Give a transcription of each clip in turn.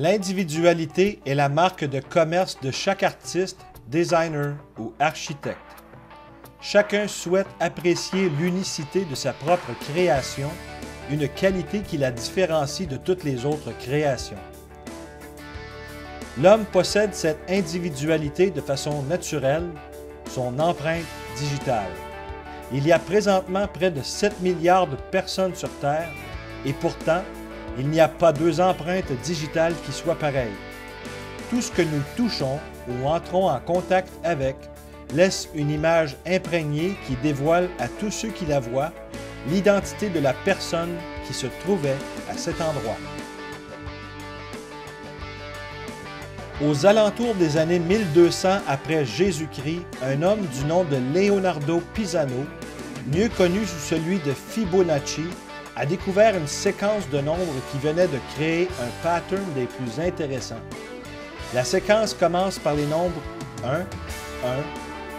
L'individualité est la marque de commerce de chaque artiste, designer ou architecte. Chacun souhaite apprécier l'unicité de sa propre création, une qualité qui la différencie de toutes les autres créations. L'homme possède cette individualité de façon naturelle, son empreinte digitale. Il y a présentement près de 7 milliards de personnes sur Terre et pourtant, il n'y a pas deux empreintes digitales qui soient pareilles. Tout ce que nous touchons ou entrons en contact avec laisse une image imprégnée qui dévoile à tous ceux qui la voient l'identité de la personne qui se trouvait à cet endroit. Aux alentours des années 1200 après Jésus-Christ, un homme du nom de Leonardo Pisano, mieux connu sous celui de Fibonacci, a découvert une séquence de nombres qui venait de créer un pattern des plus intéressants. La séquence commence par les nombres 1, 1,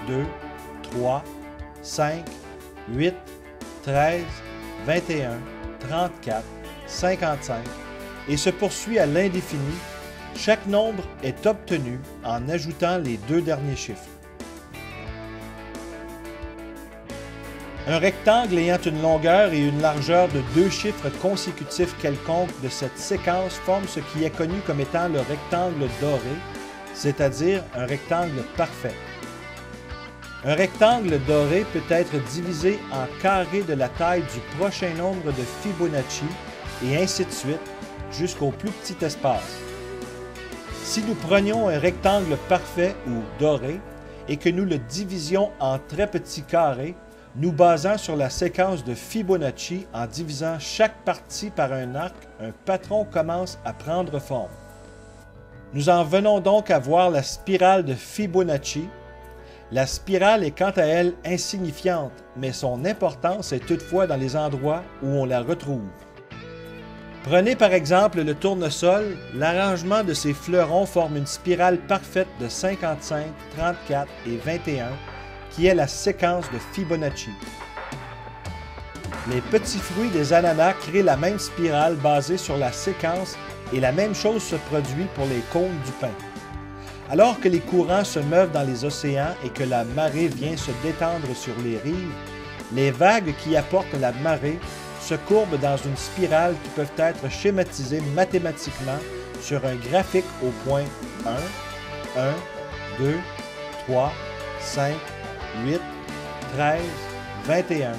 2, 3, 5, 8, 13, 21, 34, 55 et se poursuit à l'indéfini. Chaque nombre est obtenu en ajoutant les deux derniers chiffres. Un rectangle ayant une longueur et une largeur de deux chiffres consécutifs quelconques de cette séquence forme ce qui est connu comme étant le rectangle doré, c'est-à-dire un rectangle parfait. Un rectangle doré peut être divisé en carrés de la taille du prochain nombre de Fibonacci et ainsi de suite jusqu'au plus petit espace. Si nous prenions un rectangle parfait ou doré et que nous le divisions en très petits carrés, nous basant sur la séquence de Fibonacci en divisant chaque partie par un arc, un patron commence à prendre forme. Nous en venons donc à voir la spirale de Fibonacci. La spirale est quant à elle insignifiante, mais son importance est toutefois dans les endroits où on la retrouve. Prenez par exemple le tournesol, l'arrangement de ses fleurons forme une spirale parfaite de 55, 34 et 21, qui est la séquence de Fibonacci. Les petits fruits des ananas créent la même spirale basée sur la séquence et la même chose se produit pour les cônes du pin. Alors que les courants se meuvent dans les océans et que la marée vient se détendre sur les rives, les vagues qui apportent la marée se courbent dans une spirale qui peuvent être schématisées mathématiquement sur un graphique au point 1, 1, 2, 3, 5, 8, 13, 21,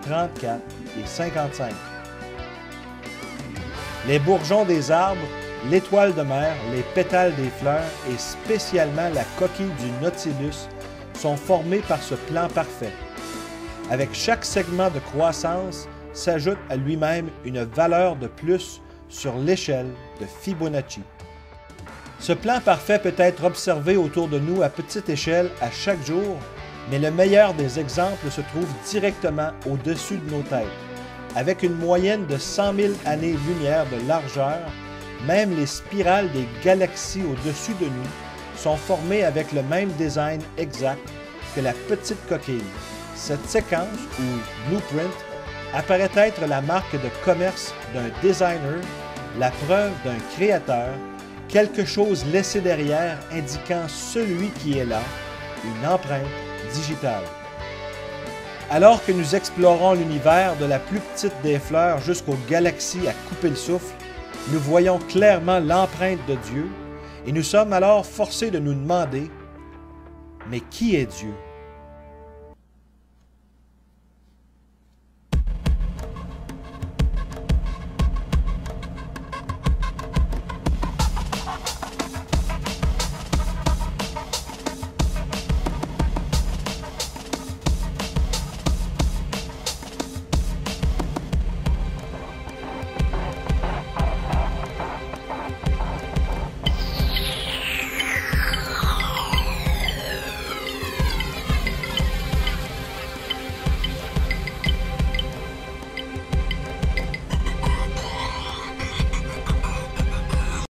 34 et 55. Les bourgeons des arbres, l'étoile de mer, les pétales des fleurs et spécialement la coquille du Nautilus sont formés par ce plan parfait. Avec chaque segment de croissance, s'ajoute à lui-même une valeur de plus sur l'échelle de Fibonacci. Ce plan parfait peut être observé autour de nous à petite échelle à chaque jour, mais le meilleur des exemples se trouve directement au-dessus de nos têtes. Avec une moyenne de 100 000 années-lumière de largeur, même les spirales des galaxies au-dessus de nous sont formées avec le même design exact que la petite coquille. Cette séquence, ou blueprint, apparaît être la marque de commerce d'un designer, la preuve d'un créateur, quelque chose laissé derrière indiquant celui qui est là, une empreinte digitale. Alors que nous explorons l'univers de la plus petite des fleurs jusqu'aux galaxies à couper le souffle, nous voyons clairement l'empreinte de Dieu et nous sommes alors forcés de nous demander « Mais qui est Dieu »